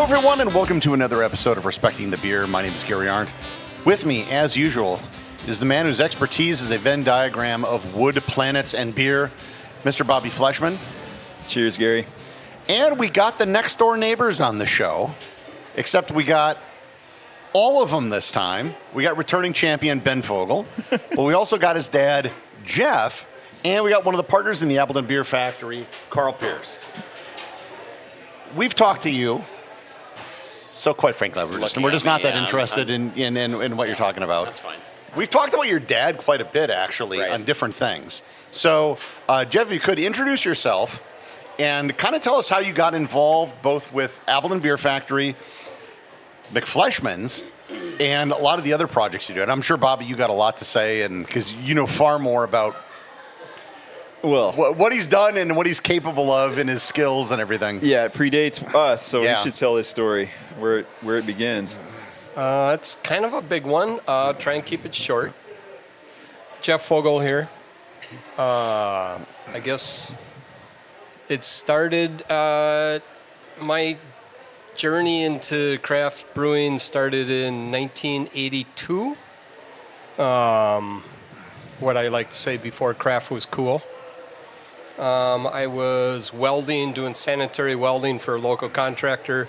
everyone, and welcome to another episode of Respecting the Beer. My name is Gary Arndt. With me, as usual, is the man whose expertise is a Venn diagram of wood, planets, and beer, Mr. Bobby Fleshman. Cheers, Gary. And we got the next door neighbors on the show, except we got all of them this time. We got returning champion Ben Fogle, but we also got his dad, Jeff, and we got one of the partners in the Appleton Beer Factory, Carl Pierce. We've talked to you. So quite frankly, we're just not that interested in what you're talking about. That's fine. We've talked about your dad quite a bit, actually, on different things. So, Jeff, if you could introduce yourself and kind of tell us how you got involved both with Appleton Beer Factory, McFleshman's, and a lot of the other projects you do. And I'm sure, Bobby, you got a lot to say, and because you know far more about what he's done and what he's capable of and his skills and everything. Yeah, it predates us, so you should tell his story, where it begins. It's kind of a big one. Try and keep it short. Jeff Fogle here. I guess it started, my journey into craft brewing started in 1982. What I like to say, before craft was cool. I was welding, doing sanitary welding for a local contractor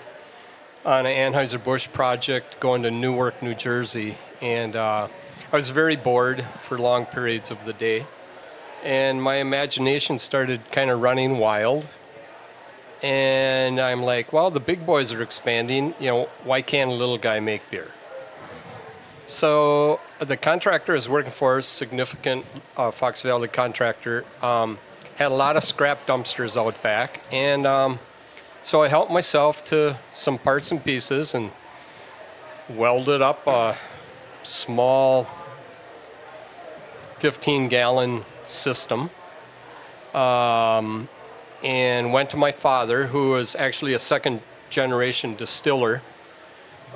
on an Anheuser-Busch project going to Newark, New Jersey. And I was very bored for long periods of the day. And my imagination started kind of running wild. And I'm like, well, the big boys are expanding. You know, why can't a little guy make beer? So the contractor I was working for, significant Fox Valley contractor, had a lot of scrap dumpsters out back. And so I helped myself to some parts and pieces and welded up a small 15-gallon system. And went to my father, who was actually a second-generation distiller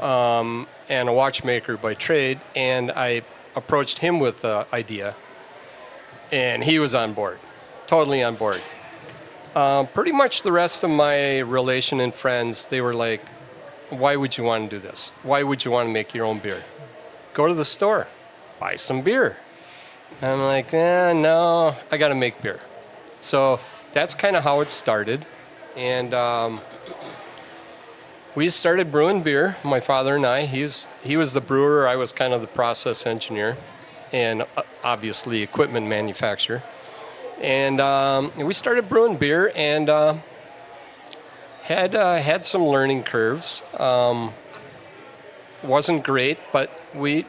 and a watchmaker by trade, and I approached him with the idea, and he was on board, totally on board. Pretty much the rest of my relation and friends, they were like, why would you want to do this? Why would you want to make your own beer? Go to the store, buy some beer. And I'm like, no, I got to make beer. So that's kind of how it started. And we started brewing beer, my father and I. He was the brewer. I was kind of the process engineer and obviously equipment manufacturer. And we started brewing beer and had some learning curves. Wasn't great, but we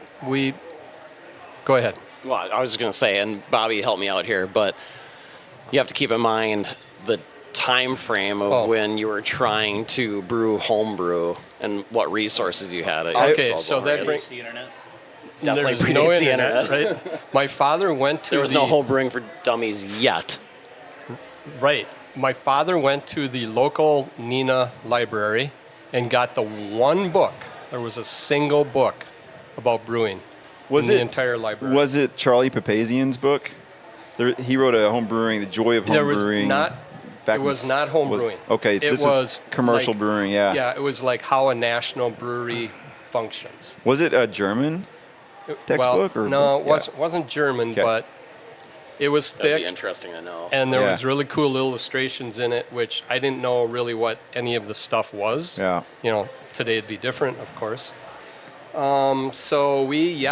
go ahead. Well, I was just going to say, and Bobby helped me out here, but you have to keep in mind the time frame of when you were trying to brew homebrew and what resources you had. Okay, so that brings the internet. Definitely there's no predates the internet, right? My father went to There was no home brewing for dummies yet. Right. My father went to the local Neenah library and got the one book. There was a single book about brewing in the entire library. Was it Charlie Papazian's book? He wrote a home brewing, The Joy of Home Brewing. It was not home brewing. Okay, this was commercial like, brewing, yeah. Yeah, it was like how a national brewery functions. Was it a German textbook? Well, no, it wasn't German, but it was thick. That'd be interesting to know. And there was really cool illustrations in it, which I didn't know really what any of the stuff was. Yeah. You know, today it'd be different, of course. So we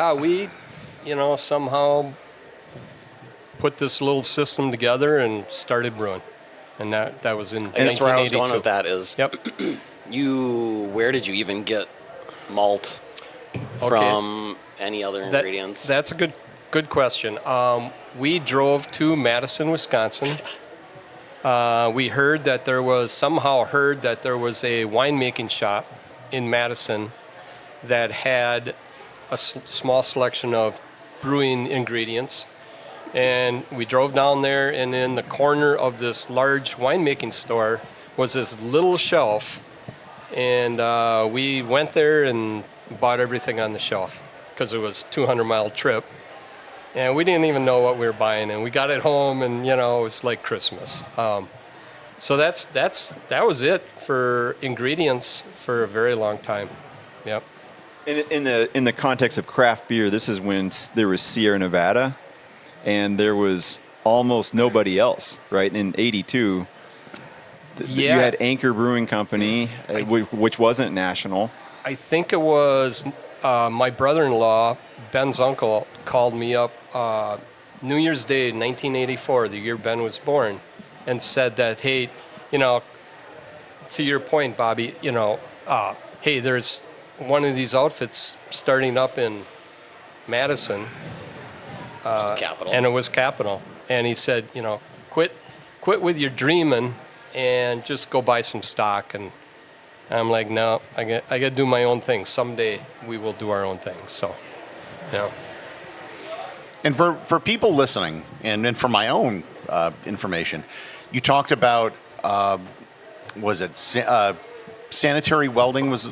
somehow put this little system together and started brewing. And that was in 1982. And that's where I was going with that is, yep. Where did you even get malt from any other ingredients? That's a good question. We drove to Madison, Wisconsin. We heard that there was a winemaking shop in Madison that had a small selection of brewing ingredients. And we drove down there, and in the corner of this large winemaking store was this little shelf. And we went there and bought everything on the shelf because it was a 200-mile trip. And we didn't even know what we were buying. And we got it home, and, it was like Christmas. So that was it for ingredients for a very long time. Yep. In the context of craft beer, this is when there was Sierra Nevada, and there was almost nobody else, right? In '82, you had Anchor Brewing Company, which wasn't national. I think it was my brother-in-law, Ben's uncle, called me up New Year's Day, 1984, the year Ben was born, and said that, hey, to your point, Bobby, hey, there's one of these outfits starting up in Madison. Capital. And it was Capital. And he said, quit with your dreaming and just go buy some stock. And I'm like, no, I got to do my own thing. Someday we will do our own thing. So, And for people listening, and for my own information, you talked about, was it sanitary welding was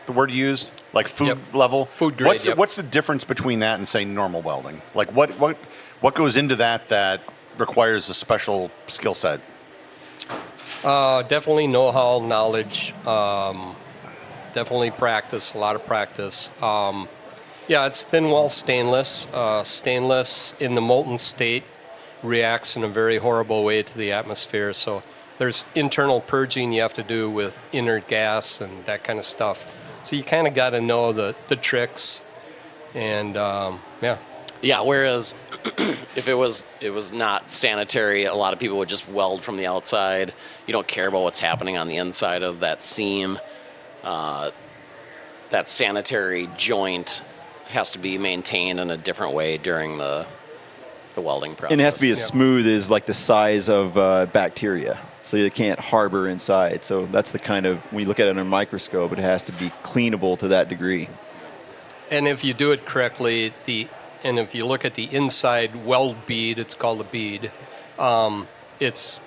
the word you used? Like food level? Food grade, What's the difference between that and, say, normal welding? Like what goes into that requires a special skill set? definitely know-how, knowledge, definitely practice, a lot of practice. Yeah, it's thin wall stainless. Stainless in the molten state reacts in a very horrible way to the atmosphere. So there's internal purging you have to do with inert gas and that kind of stuff. So you kind of got to know the tricks, and yeah. Yeah, whereas if it was not sanitary, a lot of people would just weld from the outside. You don't care about what's happening on the inside of that seam. That sanitary joint has to be maintained in a different way during the welding process. And it has to be as smooth as like the size of bacteria, so you can't harbor inside. So that's the kind of, when you look at it under a microscope, it has to be cleanable to that degree. And if you do it correctly, and if you look at the inside weld bead, it's called a bead. It's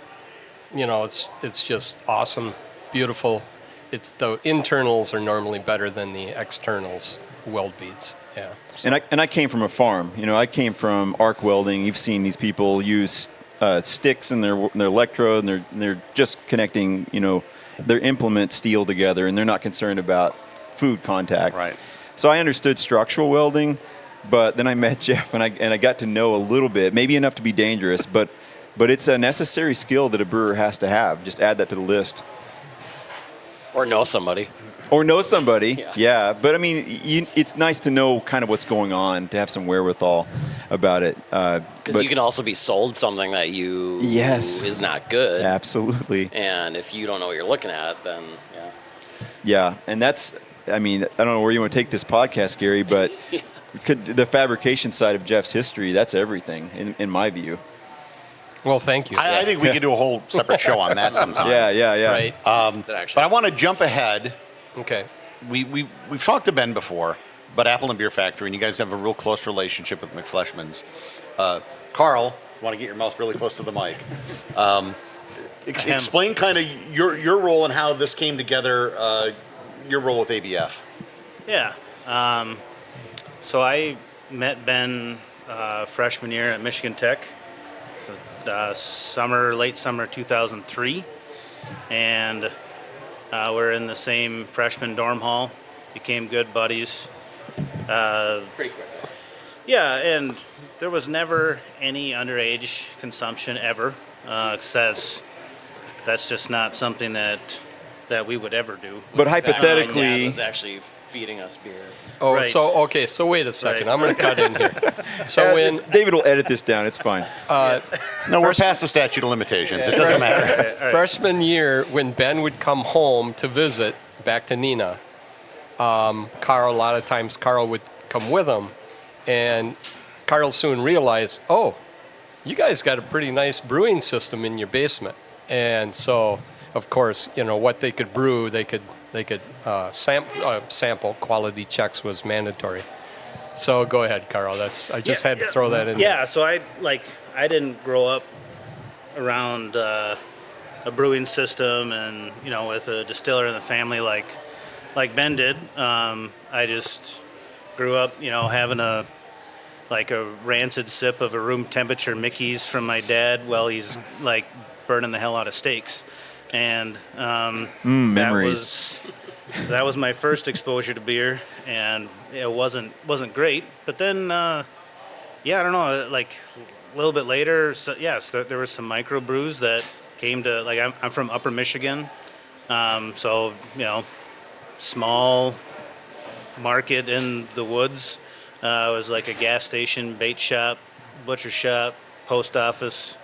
just awesome, beautiful. It's the internals are normally better than the externals weld beads. Yeah. So. And I came from a farm. I came from arc welding. You've seen these people use sticks in their electrode, and they're just connecting, their implement steel together, and they're not concerned about food contact. Right. So I understood structural welding, but then I met Jeff, and I got to know a little bit, maybe enough to be dangerous, but it's a necessary skill that a brewer has to have. Just add that to the list. Or know somebody. Yeah. But I mean, it's nice to know kind of what's going on, to have some wherewithal about it. Because you can also be sold something that is not good. Absolutely. And if you don't know what you're looking at, then Yeah, and that's, I mean, I don't know where you want to take this podcast, Gary, but the fabrication side of Jeff's history, that's everything, in my view. Well, thank you. I think we could do a whole separate show on that sometime. Yeah. Right. But I want to jump ahead. Okay. We've talked to Ben before, but Appleton Beer Factory, and you guys have a real close relationship with McFleshman's. Carl, you want to get your mouth really close to the mic. Explain kind of your role and how this came together, your role with ABF. Yeah. So I met Ben freshman year at Michigan Tech. Late summer 2003, and we're in the same freshman dorm hall, became good buddies. pretty quickly. Yeah, and there was never any underage consumption ever, 'cause that's just not something that we would ever do. But My dad hypothetically, was actually feeding us beer. Oh, Right. So wait a second. Right. I'm going to cut in here. So David will edit this down. It's fine. No, we're past the statute of limitations. It doesn't matter. freshman year, when Ben would come home to visit back to Neenah, Carl, a lot of times Carl would come with him, and Carl soon realized, oh, you guys got a pretty nice brewing system in your basement. And so, of course, what they could brew, they could sample. Quality checks was mandatory. So go ahead, Carl. I just had to throw that in. Yeah, so I didn't grow up around a brewing system and with a distiller in the family like Ben did. I just grew up having a like a rancid sip of a room temperature Mickey's from my dad while he's like burning the hell out of steaks. And memories. That was my first exposure to beer, and it wasn't great. But then, I don't know, like a little bit later, there were some microbrews that came to, like, I'm from Upper Michigan, so, small market in the woods. It was like a gas station, bait shop, butcher shop, post office.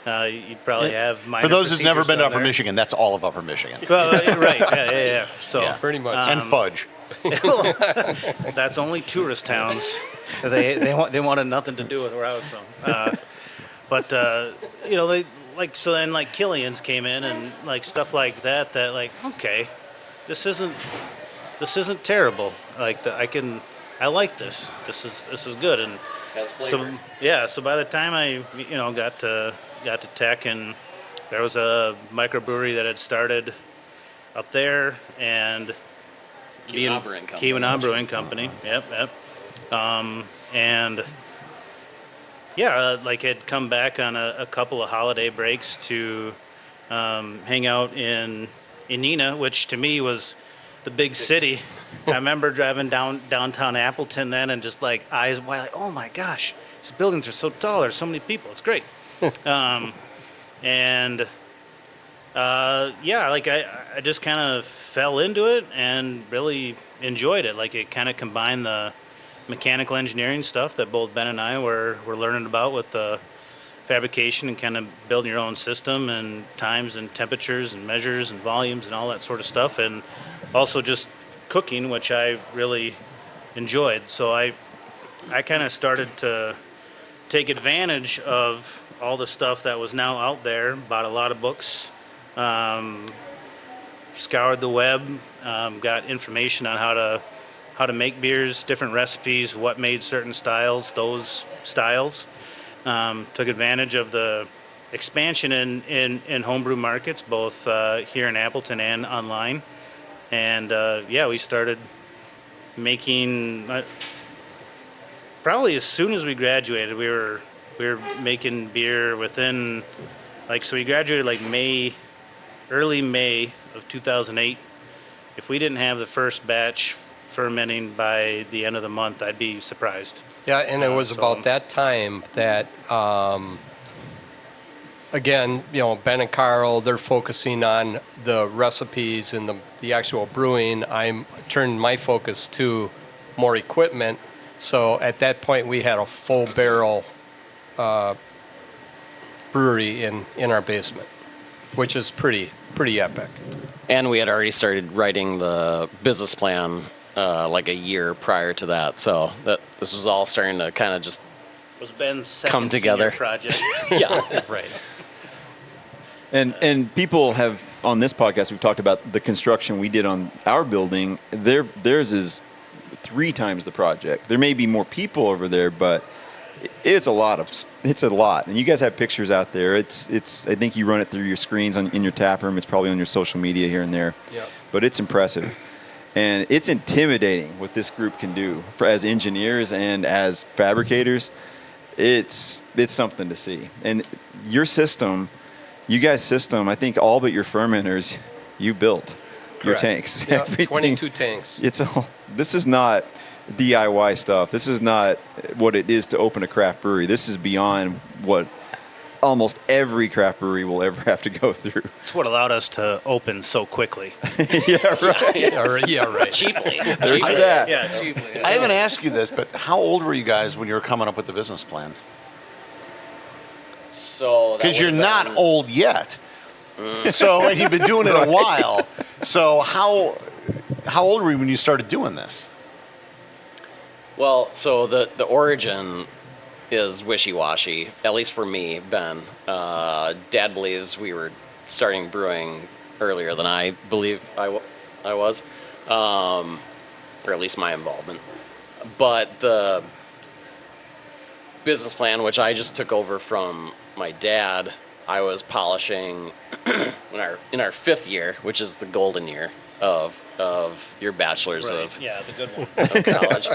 You'd probably have minor For those who've never procedures been to down Upper there. Michigan, that's all of Upper Michigan. Well, right, yeah. So Pretty much. And fudge. that's only tourist towns. They wanted nothing to do with where I was from. They so then like Killian's came in and like stuff like that like, okay, this isn't terrible. Like I like this. This is good. And Has flavor. so by the time I got to Tech, and there was a microbrewery that had started up there, and Keweenaw Brewing Company. Yep. Like had come back on a couple of holiday breaks to hang out in Neenah, which to me was the big city. I remember driving downtown Appleton then, and just like eyes wide, like, oh my gosh, these buildings are so tall. There's so many people. It's great. I just kind of fell into it and really enjoyed it. Like, it kind of combined the mechanical engineering stuff that both Ben and I were learning about with the fabrication and kind of building your own system and times and temperatures and measures and volumes and all that sort of stuff, and also just cooking, which I really enjoyed. So I kind of started to take advantage of all the stuff that was now out there, bought a lot of books, scoured the web, got information on how to make beers, different recipes, what made certain styles, those styles. Took advantage of the expansion in homebrew markets, both here in Appleton and online. And we started making, probably as soon as we graduated, we were making beer within, so we graduated early May of 2008. If we didn't have the first batch fermenting by the end of the month, I'd be surprised. Yeah, and it was about that time that, again, Ben and Carl, they're focusing on the recipes and the actual brewing. I turned my focus to more equipment. So at that point, we had a full barrel brewery in our basement, which is pretty epic. And we had already started writing the business plan like a year prior to that. So this was all starting to kind of just Was Ben's second come together. senior project. yeah. Right. And people have, on this podcast, we've talked about the construction we did on our building. Theirs is 3 times the project. There may be more people over there, but it's a lot. And you guys have pictures out there. It's. I think you run it through your screens in your tap room. It's probably on your social media here and there. Yeah. But it's impressive. And it's intimidating what this group can do as engineers and as fabricators. It's something to see. And your system, you guys' system, I think all but your fermenters, you built. Your tanks. Yeah, Everything. 22 tanks. This is not DIY stuff. This is not what it is to open a craft brewery. This is beyond what almost every craft brewery will ever have to go through. It's what allowed us to open so quickly. Yeah, right. Yeah, right. Cheaply. There's that. Yeah, cheaply. I haven't asked you this, but how old were you guys when you were coming up with the business plan? So Because you're not old yet. So and you've been doing it a while. So how old were you when you started doing this? Well, so the origin is wishy-washy, at least for me, Ben. Dad believes we were starting brewing earlier than I believe I was, or at least my involvement. But the business plan, which I just took over from my dad, I was polishing in our 5th year, which is the golden year of your bachelor's Right. of Yeah, the good one. college.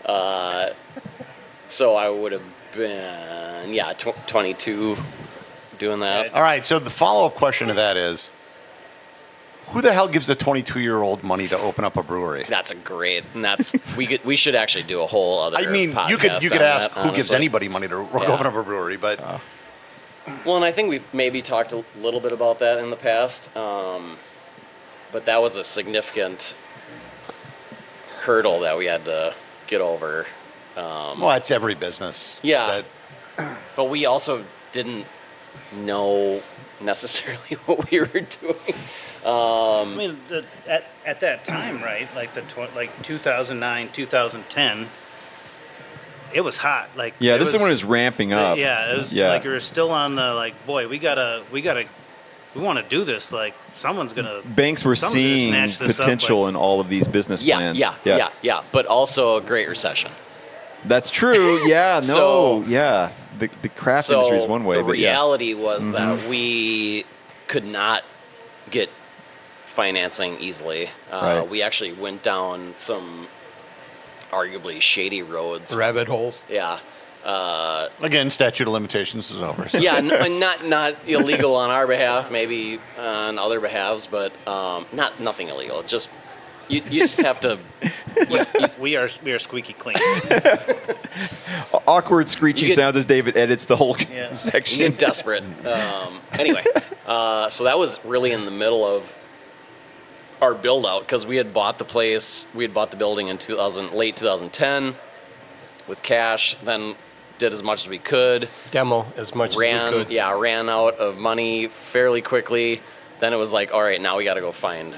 So I would have been, 22 doing that. All right, so the follow-up question to that is, who the hell gives a 22-year-old money to open up a brewery? That's a great, and we should actually do a whole other. I mean, you could podcast on ask that, who gives honestly. anybody money to open up a brewery, but Well, and I think we've maybe talked a little bit about that in the past, but that was a significant hurdle that we had to get over. well, that's every business. Yeah. that- But we also didn't know necessarily what we were doing. I mean, at that time, right? Like 2009, 2010, it was hot. Like Yeah, it this is when it was ramping up. Yeah, it was Yeah. like we were still on the boy, we want to do this. Like someone's gonna. Banks were someone's gonna seeing snatch this up, potential like- in all of these business plans. Yeah. But also a great recession. That's true. Yeah, no, So- yeah. The craft industry is one way, the but yeah. reality was that we could not get financing easily. Right. We actually went down some arguably shady roads. Rabbit holes. Yeah. Again, statute of limitations is over. so- Yeah, not illegal on our behalf, maybe on other behalves, but nothing illegal. Just you just have to. We are squeaky clean. Awkward, screechy You get- sounds as David edits the whole Yeah. You section. get desperate. Anyway, so that was really in the middle of our build out because we had bought the place, we had bought the building in late 2010 with cash. Then did as much as we could. Demo as much as we could. Ran out of money fairly quickly. Then it was like, all right, now we got to go find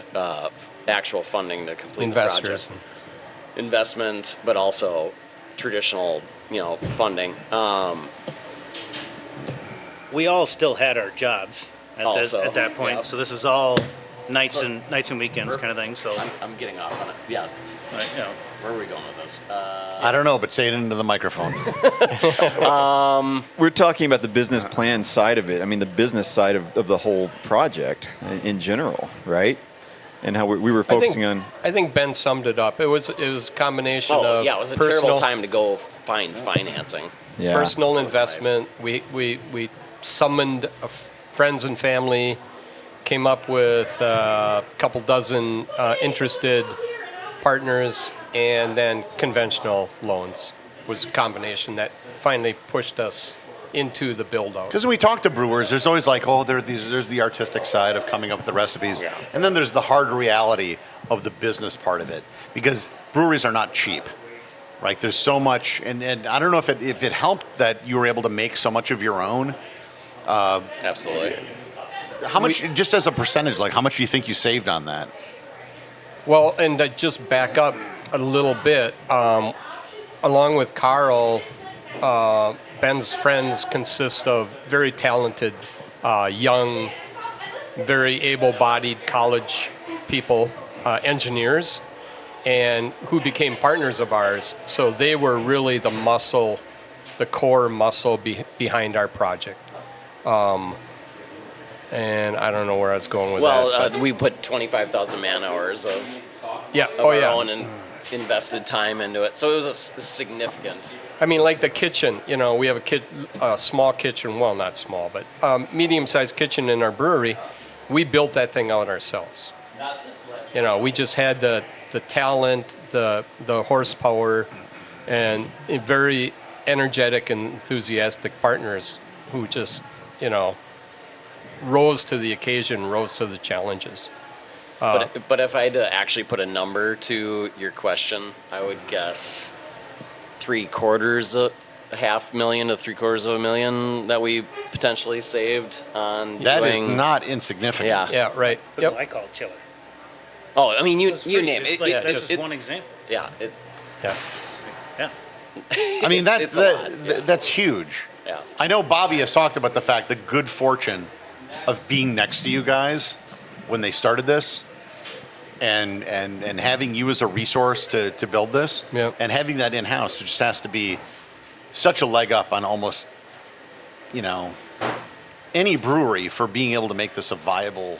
actual funding to complete Investors. the project. Investment, but also traditional, funding. We all still had our jobs Also, at that point, yeah. so this is all nights and weekends kind of thing. So I'm getting off on it. Yeah. Where are we going with this? I don't know, but say it into the microphone. We're talking about the business plan side of it. I mean, the business side of the whole project in general, right? And how we were focusing on. I think Ben summed it up. It was a combination Oh, of yeah, it was a personal, terrible time to go find financing. Yeah. personal investment. We summoned friends and family, came up with a couple dozen interested partners, and then conventional loans was a combination that finally pushed us into the build-out. Because when we talk to brewers, there's always like, oh, there's the artistic side of coming up with the recipes. Yeah. And then there's the hard reality of the business part of it. Because breweries are not cheap. Right? There's so much, and I don't know if it helped that you were able to make so much of your own. Absolutely. How much, just as a percentage, like how much do you think you saved on that? Well, and to just back up a little bit, along with Carl, Ben's friends consist of very talented, young, very able-bodied college people, engineers, and who became partners of ours. So they were really the muscle, the core muscle behind our project. And I don't know where I was going with that. Well, we put 25,000 man hours of Yeah. our own and invested time into it. So it was a significant. I mean, like the kitchen, we have a small kitchen, well, not small, but medium-sized kitchen in our brewery. We built that thing out ourselves. We just had the talent, the horsepower, and very energetic and enthusiastic partners who just, rose to the occasion, rose to the challenges. But if I had to actually put a number to your question, I would guess $750,000 to $750,000 that we potentially saved on That is doing. not insignificant. Yeah. Yeah, right. But Yep. I call it chiller. Oh, I mean, you It's free. name It's it. like, It- that's it- just one example. Yeah. Yeah. Yeah. I mean, It's a lot, yeah. that's huge. Yeah. I know Bobby has talked about the fact, the good fortune of being next to you guys when they started this, and having you as a resource to build this, Yep. and having that in-house, it just has to be such a leg up on almost, any brewery for being able to make this a viable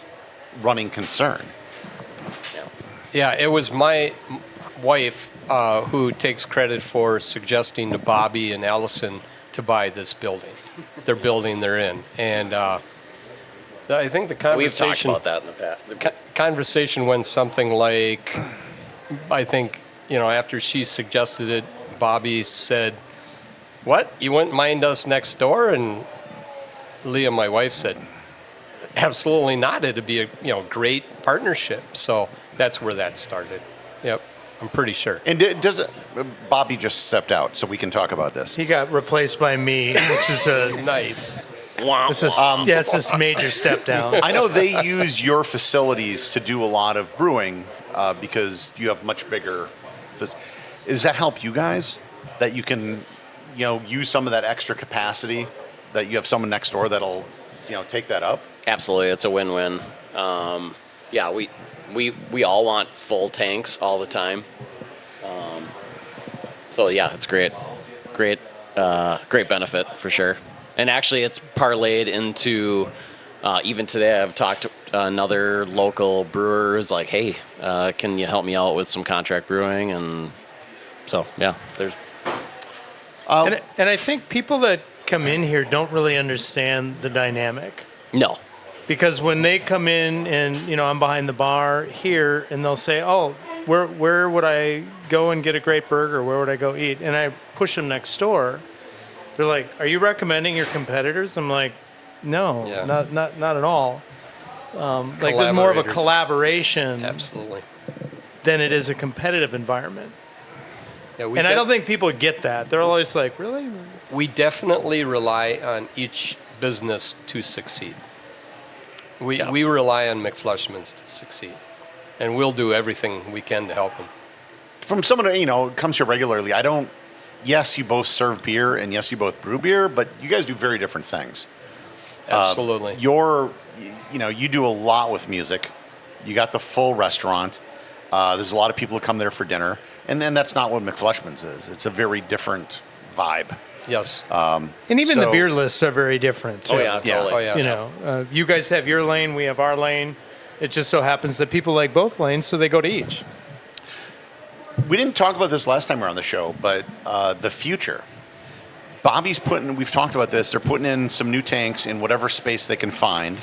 running concern. Yeah. Yeah, it was my wife, who takes credit for suggesting to Bobby and Allison to buy this building, their building they're in. And I think the conversation... We've talked about that in the past. The conversation went something like, I think, after she suggested it, Bobby said, "What? You wouldn't mind us next door?" And Leah, my wife, said, "Absolutely not. It'd be a great partnership." So that's where that started. Yep, I'm pretty sure. And does it? Bobby just stepped out, so we can talk about this. He got replaced by me, which is a Nice. it's this major step down. I know they use your facilities to do a lot of brewing because you have much bigger. Does that help you guys that you can, use some of that extra capacity that you have someone next door that'll, take that up? Absolutely, it's a win-win. Yeah, we all want full tanks all the time. So yeah, it's great benefit for sure. And actually, it's parlayed into even today. I've talked to another local brewer who's like, "Hey, can you help me out with some contract brewing?" And so yeah, there's. And I think people that come in here don't really understand the dynamic. No. Because when they come in and, I'm behind the bar here and they'll say, "Oh, where would I go and get a great burger? Where would I go eat?" And I push them next door. They're like, "Are you recommending your competitors?" I'm like, "No, not at all." Like there's more of a collaboration Absolutely. than it is a competitive environment. Yeah, And I don't think people get that. They're always like, "Really?" We definitely rely on each business to succeed. We rely on McFleshman's to succeed, and we'll do everything we can to help them. From someone who, comes here regularly, yes, you both serve beer and yes, you both brew beer, but you guys do very different things. Absolutely. You do a lot with music. You got the full restaurant. There's a lot of people who come there for dinner, and then that's not what McFleshman's is. It's a very different vibe. Yes. And even the beer lists are very different, too. Oh yeah, totally. Oh, yeah. You guys have your lane, we have our lane. It just so happens that people like both lanes, so they go to each. We didn't talk about this last time we were on the show, but the future. Bobby's we've talked about this, they're putting in some new tanks in whatever space they can find.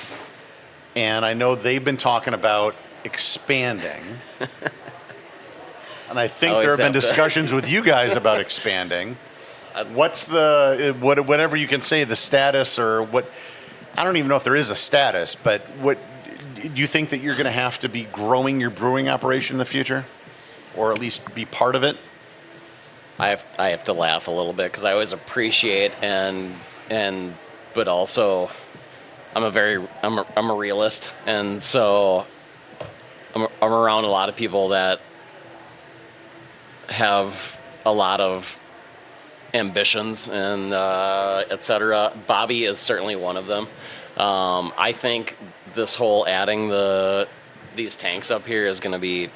And I know they've been talking about expanding. And I think there have been discussions with you guys about expanding. What's whatever you can say, the status or what? I don't even know if there is a status, but what do you think that you're going to have to be growing your brewing operation in the future, or at least be part of it? I have to laugh a little bit because I always appreciate but also I'm a realist, and so I'm around a lot of people that have a lot of ambitions and etc. Bobby is certainly one of them. I think this whole adding these tanks up here is going to be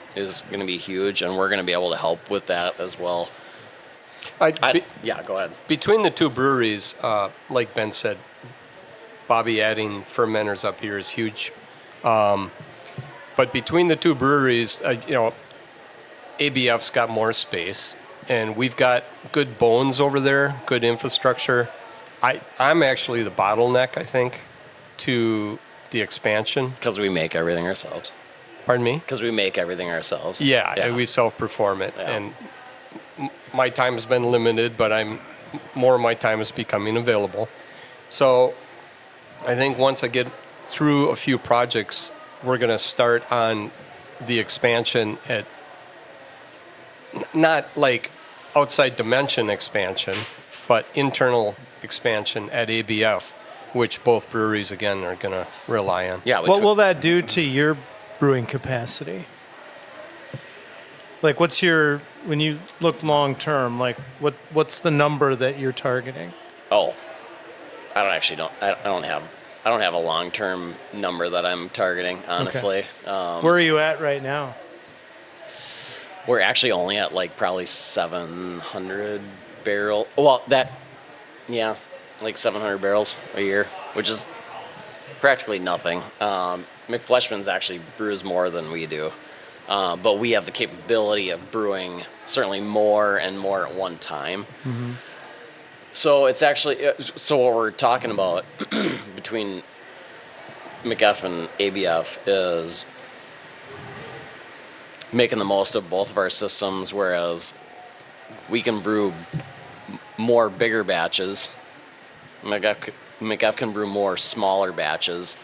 huge, and we're going to be able to help with that as well. Yeah, go ahead. Between the two breweries, like Ben said, Bobby adding fermenters up here is huge. But between the two breweries, ABF's got more space, and we've got good bones over there, good infrastructure. I'm actually the bottleneck, I think, to the expansion. Because we make everything ourselves. Pardon me? Because we make everything ourselves. Yeah, and we self-perform it. Yeah. And my time has been limited, but more of my time is becoming available. So I think once I get through a few projects, we're going to start on the expansion at not like outside dimension expansion, but internal expansion at ABF, which both breweries, again, are going to rely on. Yeah. What will that do to your brewing capacity? Like, when you look long term, like what's the number that you're targeting? Oh, I don't have a long-term number that I'm targeting, honestly. Okay. Where are you at right now? We're actually only at like probably 700 barrel. Well, like 700 barrels a year, which is practically nothing. McFleshman's actually brews more than we do. but we have the capability of brewing certainly more and more at one time. So it's actually, so what we're talking about between McF and ABF is making the most of both of our systems, whereas we can brew more bigger batches. McF can brew more smaller batches.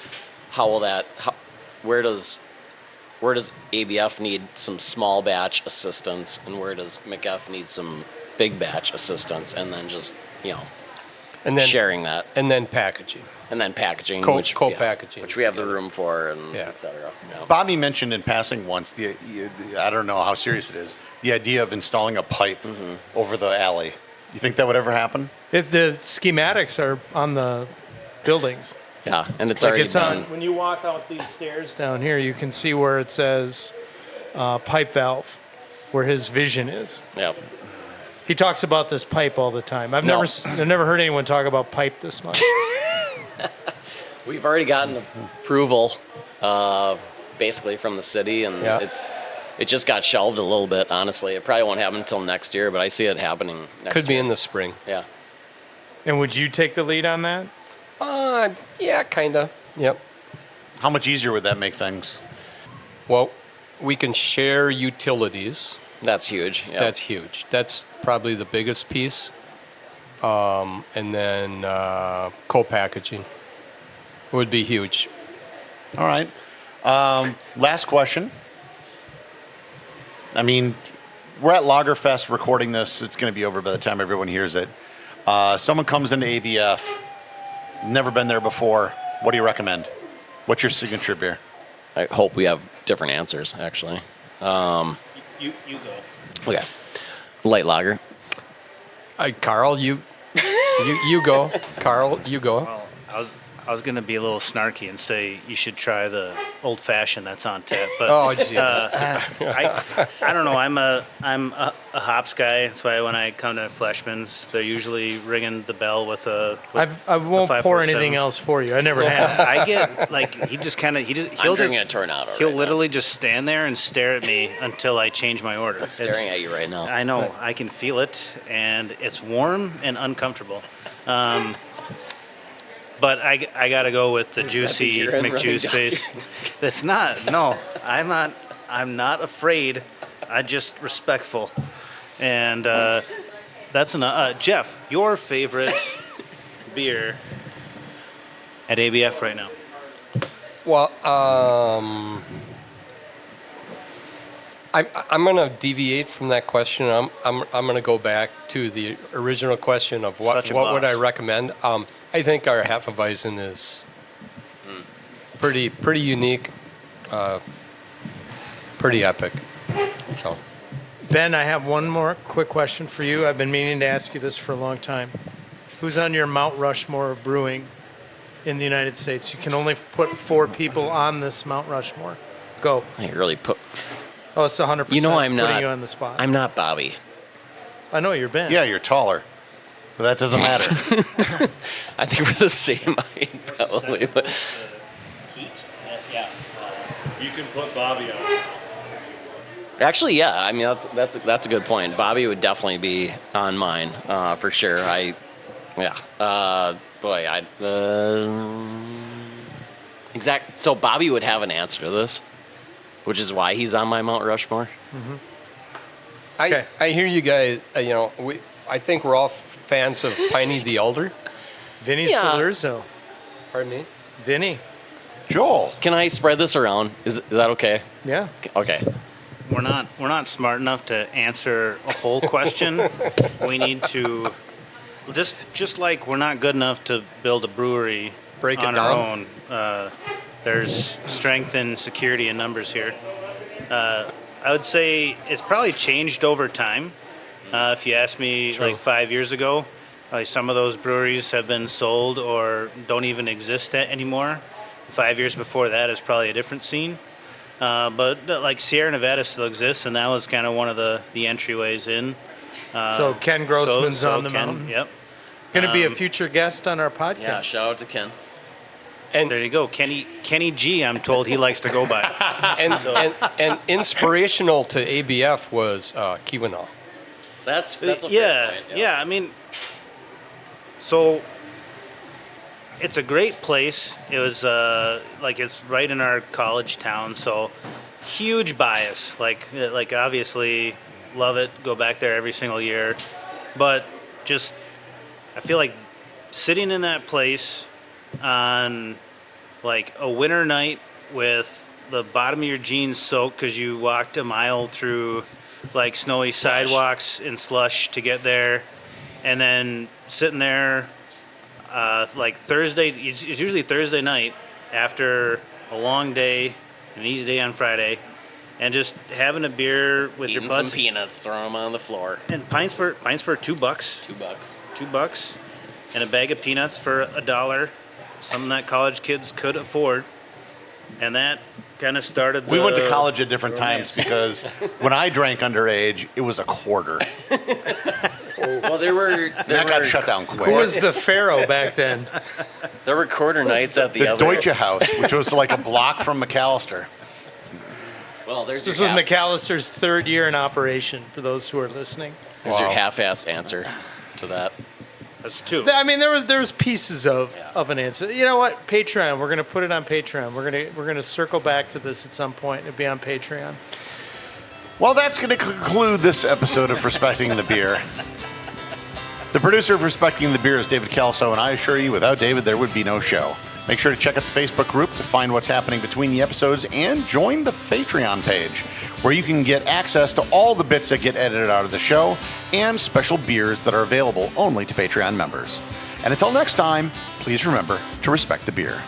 Where does ABF need some small batch assistance, and where does McF need some big batch assistance, and then just, And then sharing that. And then packaging. And then packaging, Co-packaging. which we have the room for, and Yeah. et cetera. Yeah. Bobby mentioned in passing once I don't know how serious it is, the idea of installing a pipe over the alley. You think that would ever happen? The schematics are on the buildings. Yeah, and it's Like already it's done. on, when you walk out these stairs down here, you can see where it says pipe valve, where his vision is. Yep. He talks about this pipe all the time. I've never heard anyone talk about pipe this much. We've already gotten approval, basically from the city, and Yeah. it just got shelved a little bit. Honestly, it probably won't happen until next year, but I see it happening next Could be year. in the spring. Yeah. And would you take the lead on that? Yeah, kind of. Yep. How much easier would that make things? Well, we can share utilities. That's huge. Yeah. That's huge. That's probably the biggest piece. And then co-packaging would be huge. All right. Last question. I mean, we're at Lagerfest recording this. It's going to be over by the time everyone hears it. Someone comes into ABF, never been there before. What do you recommend? What's your signature beer? I hope we have different answers, actually. You go. Okay. Light lager. Carl, you go. Carl, you go. Well, I was gonna be a little snarky and say you should try the old fashioned that's on tap, but Oh, jeez. I don't know. I'm a hops guy. That's why when I come to McFleshman's, they're usually ringing the bell with a. I won't pour 547. anything else for you. I never have. I get like he'll I'm just drinking a Tornado. he'll right now. literally just stand there and stare at me until I change my order. staring at you right now. I know. I can feel it, and it's warm and uncomfortable. But I gotta go with the juicy urine running McJuice down face. That's not. No, I'm not. I'm not afraid. I'm just respectful, and that's enough. Jeff, your favorite beer at ABF right now? Well, I'm going to deviate from that question. I'm going to go back to the original question of what Such a would I boss. recommend. I think our Hefeweizen is pretty unique, pretty epic. So Ben, I have one more quick question for you. I've been meaning to ask you this for a long time. Who's on your Mount Rushmore of brewing in the United States? You can only put 4 people on this Mount Rushmore. Go. I really put. Oh, it's 100% You know, I'm putting not. you on the spot. I'm not Bobby. I know you're Ben. Yeah, you're taller, but that doesn't matter. I think we're the same height, probably. But Heat. Yeah. You can put Bobby on. actually, yeah. I mean, that's a good point. Bobby would definitely be on mine for sure. Exact. So Bobby would have an answer to this, which is why he's on my Mount Rushmore. Okay. I hear you guys. I think we're all fans of Piney the Elder. Vinny Yeah. Salurzo. Pardon me. Vinny. Joel. Can I spread this around? Is that okay? Yeah. Okay. We're not smart enough to answer a whole question. We need to just like we're not good enough to build a brewery Break it on our down. own. There's strength and security in numbers here. I would say it's probably changed over time. If you asked me like 5 years ago, like some of those breweries have been sold or don't even exist anymore. 5 years before that is probably a different scene. But like Sierra Nevada still exists, and that was kind of one of the entryways in. So Ken Grossman's on the Ken, mountain. Yep. Going to be a future guest on our podcast. Yeah. Shout out to Ken. And there you go. Kenny G, I'm told he likes to go by. and inspirational to ABF was Keweenaw. That's a fair point, yeah. I mean, so it's a great place. It was it's right in our college town, so huge bias. Like obviously love it. Go back there every single year, but just I feel like sitting in that place on like a winter night with the bottom of your jeans soaked because you walked a mile through like snowy sidewalks and slush to get there, and then sitting there like Thursday, it's usually Thursday night after a long day, an easy day on Friday, and just having a beer with Eating your buds. some peanuts, throw them on the floor. And pints for $2. $2, and a bag of peanuts for $1, something that college kids could afford. And that kind of started. We went to college at different times because when I drank underage, it was a quarter. Well, that got shut down quick. Who was the pharaoh back then? There were quarter nights at the The other. Deutsche House, which was like a block from McAllister. Well, there's This your was McAllister's 3rd year in operation, for those who are listening. There's your half-ass answer to that. That's 2. I mean, there was pieces of an answer. You know what? Patreon. We're gonna put it on Patreon. We're gonna circle back to this at some point. It'll be on Patreon. Well, that's going to conclude this episode of Respecting the Beer. The producer of Respecting the Beer is David Kelso, and I assure you, without David, there would be no show. Make sure to check out the Facebook group to find what's happening between the episodes and join the Patreon page, where you can get access to all the bits that get edited out of the show and special beers that are available only to Patreon members. And until next time, please remember to respect the beer.